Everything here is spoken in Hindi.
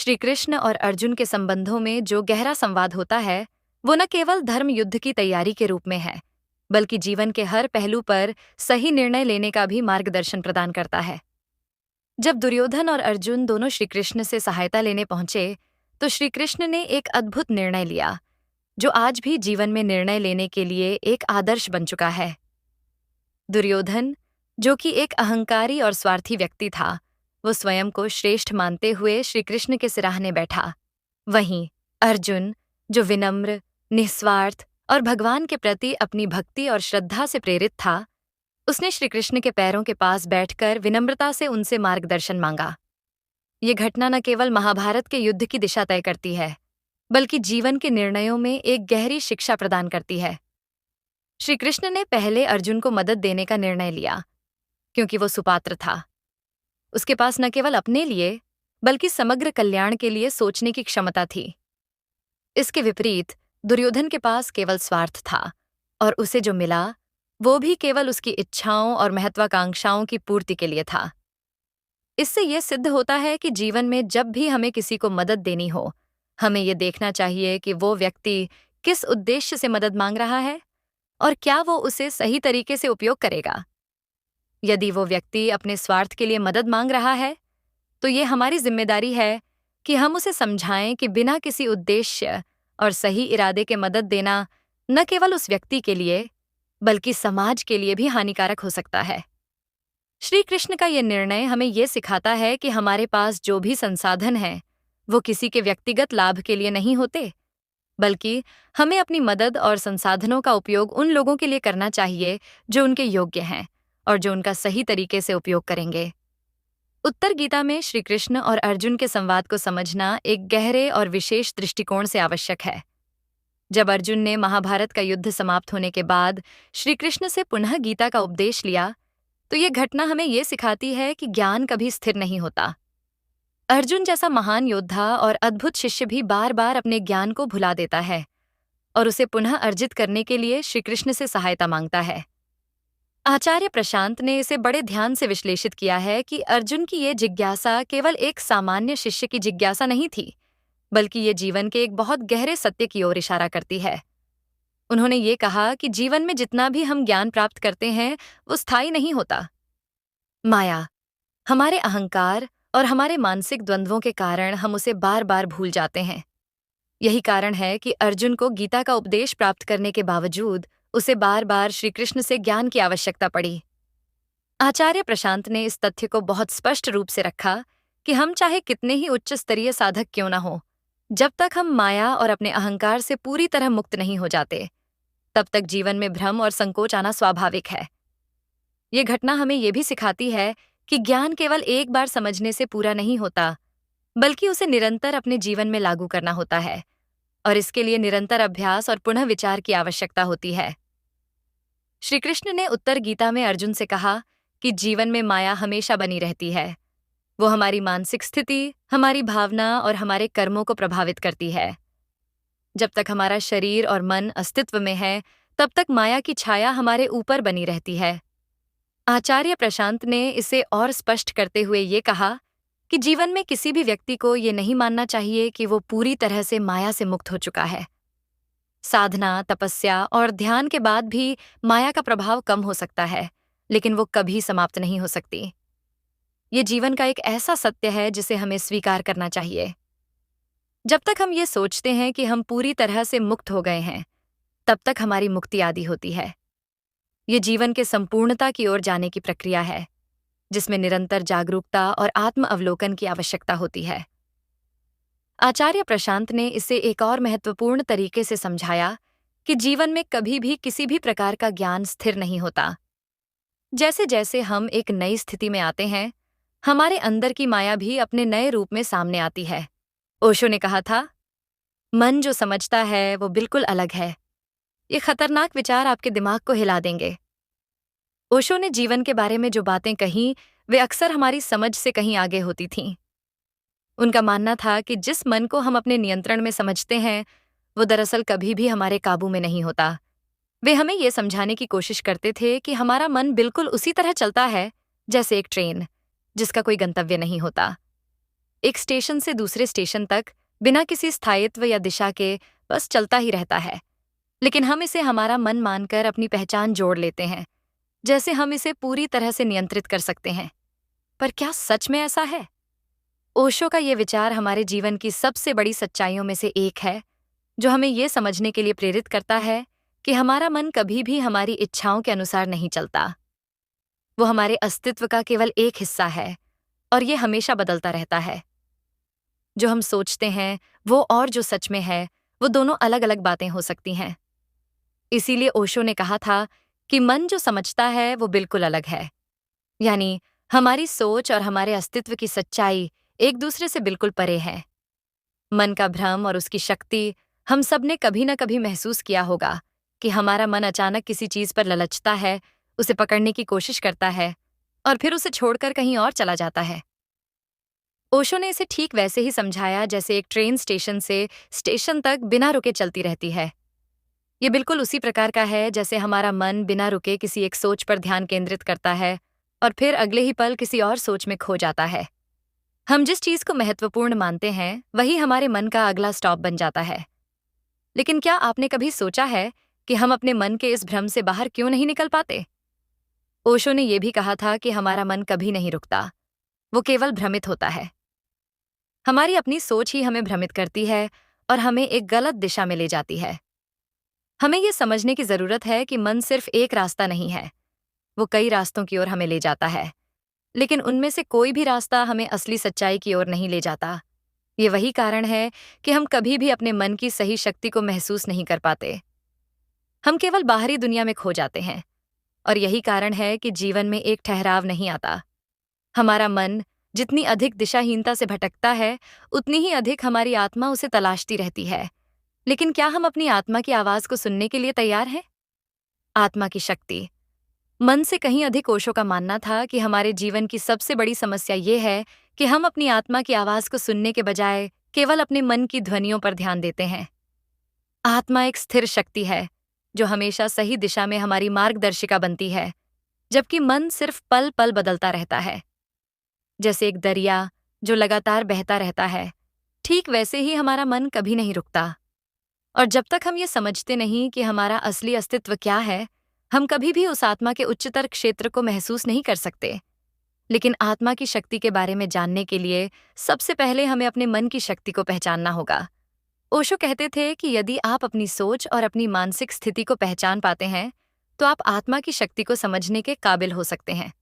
श्री कृष्ण और अर्जुन के संबंधों में जो गहरा संवाद होता है, वो न केवल धर्म युद्ध की तैयारी के रूप में है, बल्कि जीवन के हर पहलू पर सही निर्णय लेने का भी मार्गदर्शन प्रदान करता है। जब दुर्योधन और अर्जुन दोनों श्री कृष्ण से सहायता लेने पहुंचे, तो श्री कृष्ण ने एक अद्भुत निर्णय लिया, जो आज भी जीवन में निर्णय लेने के लिए एक आदर्श बन चुका है। दुर्योधन, जो कि एक अहंकारी और स्वार्थी व्यक्ति था, वो स्वयं को श्रेष्ठ मानते हुए श्री कृष्ण के सिराहने बैठा। वहीं अर्जुन, जो विनम्र, निस्वार्थ और भगवान के प्रति अपनी भक्ति और श्रद्धा से प्रेरित था, उसने श्री कृष्ण के पैरों के पास बैठकर विनम्रता से उनसे मार्गदर्शन मांगा। ये घटना न केवल महाभारत के युद्ध की दिशा तय करती है, बल्कि जीवन के निर्णयों में एक गहरी शिक्षा प्रदान करती है। श्री कृष्ण ने पहले अर्जुन को मदद देने का निर्णय लिया, क्योंकि वो सुपात्र था। उसके पास न केवल अपने लिए, बल्कि समग्र कल्याण के लिए सोचने की क्षमता थी। इसके विपरीत दुर्योधन के पास केवल स्वार्थ था, और उसे जो मिला वो भी केवल उसकी इच्छाओं और महत्वाकांक्षाओं की पूर्ति के लिए था। इससे यह सिद्ध होता है कि जीवन में जब भी हमें किसी को मदद देनी हो, हमें ये देखना चाहिए कि वो व्यक्ति किस उद्देश्य से मदद मांग रहा है और क्या वो उसे सही तरीके से उपयोग करेगा। यदि वो व्यक्ति अपने स्वार्थ के लिए मदद मांग रहा है, तो ये हमारी जिम्मेदारी है कि हम उसे समझाएं कि बिना किसी उद्देश्य और सही इरादे के मदद देना न केवल उस व्यक्ति के लिए, बल्कि समाज के लिए भी हानिकारक हो सकता है। श्री कृष्ण का यह निर्णय हमें यह सिखाता है कि हमारे पास जो भी संसाधन हैं, वो किसी के व्यक्तिगत लाभ के लिए नहीं होते, बल्कि हमें अपनी मदद और संसाधनों का उपयोग उन लोगों के लिए करना चाहिए जो उनके योग्य हैं और जो उनका सही तरीके से उपयोग करेंगे। उत्तर गीता में श्री कृष्ण और अर्जुन के संवाद को समझना एक गहरे और विशेष दृष्टिकोण से आवश्यक है। जब अर्जुन ने महाभारत का युद्ध समाप्त होने के बाद श्री कृष्ण से पुनः गीता का उपदेश लिया, तो यह घटना हमें यह सिखाती है कि ज्ञान कभी स्थिर नहीं होता। अर्जुन जैसा महान योद्धा और अद्भुत शिष्य भी बार बार अपने ज्ञान को भुला देता है और उसे पुनः अर्जित करने के लिए श्री कृष्ण से सहायता मांगता है। आचार्य प्रशांत ने इसे बड़े ध्यान से विश्लेषित किया है कि अर्जुन की ये जिज्ञासा केवल एक सामान्य शिष्य की जिज्ञासा नहीं थी, बल्कि ये जीवन के एक बहुत गहरे सत्य की ओर इशारा करती है। उन्होंने ये कहा कि जीवन में जितना भी हम ज्ञान प्राप्त करते हैं, वो स्थायी नहीं होता। माया, हमारे अहंकार और हमारे मानसिक द्वंद्वों के कारण हम उसे बार बार भूल जाते हैं। यही कारण है कि अर्जुन को गीता का उपदेश प्राप्त करने के बावजूद उसे बार बार श्री कृष्ण से ज्ञान की आवश्यकता पड़ी। आचार्य प्रशांत ने इस तथ्य को बहुत स्पष्ट रूप से रखा कि हम चाहे कितने ही उच्च स्तरीय साधक क्यों न हो, जब तक हम माया और अपने अहंकार से पूरी तरह मुक्त नहीं हो जाते, तब तक जीवन में भ्रम और संकोच आना स्वाभाविक है। ये घटना हमें ये भी सिखाती है कि ज्ञान केवल एक बार समझने से पूरा नहीं होता, बल्कि उसे निरंतर अपने जीवन में लागू करना होता है, और इसके लिए निरंतर अभ्यास और पुनः विचार की आवश्यकता होती है। श्री कृष्ण ने उत्तर गीता में अर्जुन से कहा कि जीवन में माया हमेशा बनी रहती है। वो हमारी मानसिक स्थिति, हमारी भावना और हमारे कर्मों को प्रभावित करती है। जब तक हमारा शरीर और मन अस्तित्व में है, तब तक माया की छाया हमारे ऊपर बनी रहती है। आचार्य प्रशांत ने इसे और स्पष्ट करते हुए ये कहा कि जीवन में किसी भी व्यक्ति को ये नहीं मानना चाहिए कि वो पूरी तरह से माया से मुक्त हो चुका है। साधना, तपस्या और ध्यान के बाद भी माया का प्रभाव कम हो सकता है, लेकिन वो कभी समाप्त नहीं हो सकती। ये जीवन का एक ऐसा सत्य है जिसे हमें स्वीकार करना चाहिए। जब तक हम ये सोचते हैं कि हम पूरी तरह से मुक्त हो गए हैं, तब तक हमारी मुक्ति आदि होती है। ये जीवन के संपूर्णता की ओर जाने की प्रक्रिया है, जिसमें निरंतर जागरूकता और आत्म अवलोकन की आवश्यकता होती है। आचार्य प्रशांत ने इसे एक और महत्वपूर्ण तरीके से समझाया कि जीवन में कभी भी किसी भी प्रकार का ज्ञान स्थिर नहीं होता। जैसे जैसे हम एक नई स्थिति में आते हैं, हमारे अंदर की माया भी अपने नए रूप में सामने आती है। ओशो ने कहा था, मन जो समझता है वो बिल्कुल अलग है। ये खतरनाक विचार आपके दिमाग को हिला देंगे। ओशो ने जीवन के बारे में जो बातें कहीं, वे अक्सर हमारी समझ से कहीं आगे होती थीं। उनका मानना था कि जिस मन को हम अपने नियंत्रण में समझते हैं, वो दरअसल कभी भी हमारे काबू में नहीं होता। वे हमें ये समझाने की कोशिश करते थे कि हमारा मन बिल्कुल उसी तरह चलता है जैसे एक ट्रेन, जिसका कोई गंतव्य नहीं होता। एक स्टेशन से दूसरे स्टेशन तक बिना किसी स्थायित्व या दिशा के बस चलता ही रहता है। लेकिन हम इसे हमारा मन मानकर अपनी पहचान जोड़ लेते हैं, जैसे हम इसे पूरी तरह से नियंत्रित कर सकते हैं। पर क्या सच में ऐसा है? ओशो का ये विचार हमारे जीवन की सबसे बड़ी सच्चाइयों में से एक है, जो हमें ये समझने के लिए प्रेरित करता है कि हमारा मन कभी भी हमारी इच्छाओं के अनुसार नहीं चलता। वो हमारे अस्तित्व का केवल एक हिस्सा है और ये हमेशा बदलता रहता है। जो हम सोचते हैं वो और जो सच में है, वो दोनों अलग अलग बातें हो सकती हैं। इसीलिए ओशो ने कहा था कि मन जो समझता है वो बिल्कुल अलग है। यानी हमारी सोच और हमारे अस्तित्व की सच्चाई एक दूसरे से बिल्कुल परे है। मन का भ्रम और उसकी शक्ति, हम सब ने कभी न कभी महसूस किया होगा कि हमारा मन अचानक किसी चीज पर ललचता है, उसे पकड़ने की कोशिश करता है और फिर उसे छोड़कर कहीं और चला जाता है। ओशो ने इसे ठीक वैसे ही समझाया जैसे एक ट्रेन स्टेशन से स्टेशन तक बिना रुके चलती रहती है। ये बिल्कुल उसी प्रकार का है जैसे हमारा मन बिना रुके किसी एक सोच पर ध्यान केंद्रित करता है और फिर अगले ही पल किसी और सोच में खो जाता है। हम जिस चीज को महत्वपूर्ण मानते हैं वही हमारे मन का अगला स्टॉप बन जाता है। लेकिन क्या आपने कभी सोचा है कि हम अपने मन के इस भ्रम से बाहर क्यों नहीं निकल पाते? ओशो ने यह भी कहा था कि हमारा मन कभी नहीं रुकता, वो केवल भ्रमित होता है। हमारी अपनी सोच ही हमें भ्रमित करती है और हमें एक गलत दिशा में ले जाती है। हमें यह समझने की जरूरत है कि मन सिर्फ एक रास्ता नहीं है, वो कई रास्तों की ओर हमें ले जाता है, लेकिन उनमें से कोई भी रास्ता हमें असली सच्चाई की ओर नहीं ले जाता। ये वही कारण है कि हम कभी भी अपने मन की सही शक्ति को महसूस नहीं कर पाते। हम केवल बाहरी दुनिया में खो जाते हैं और यही कारण है कि जीवन में एक ठहराव नहीं आता। हमारा मन जितनी अधिक दिशाहीनता से भटकता है, उतनी ही अधिक हमारी आत्मा उसे तलाशती रहती है। लेकिन क्या हम अपनी आत्मा की आवाज को सुनने के लिए तैयार हैं? आत्मा की शक्ति। मन से कहीं अधिक ओशो का मानना था कि हमारे जीवन की सबसे बड़ी समस्या ये है कि हम अपनी आत्मा की आवाज को सुनने के बजाय केवल अपने मन की ध्वनियों पर ध्यान देते हैं। आत्मा एक स्थिर शक्ति है जो हमेशा सही दिशा में हमारी मार्गदर्शिका बनती है, जबकि मन सिर्फ पल पल बदलता रहता है। जैसे एक दरिया जो लगातार बहता रहता है, ठीक वैसे ही हमारा मन कभी नहीं रुकता। और जब तक हम ये समझते नहीं कि हमारा असली अस्तित्व क्या है, हम कभी भी उस आत्मा के उच्चतर क्षेत्र को महसूस नहीं कर सकते। लेकिन आत्मा की शक्ति के बारे में जानने के लिए सबसे पहले हमें अपने मन की शक्ति को पहचानना होगा। ओशो कहते थे कि यदि आप अपनी सोच और अपनी मानसिक स्थिति को पहचान पाते हैं, तो आप आत्मा की शक्ति को समझने के काबिल हो सकते हैं।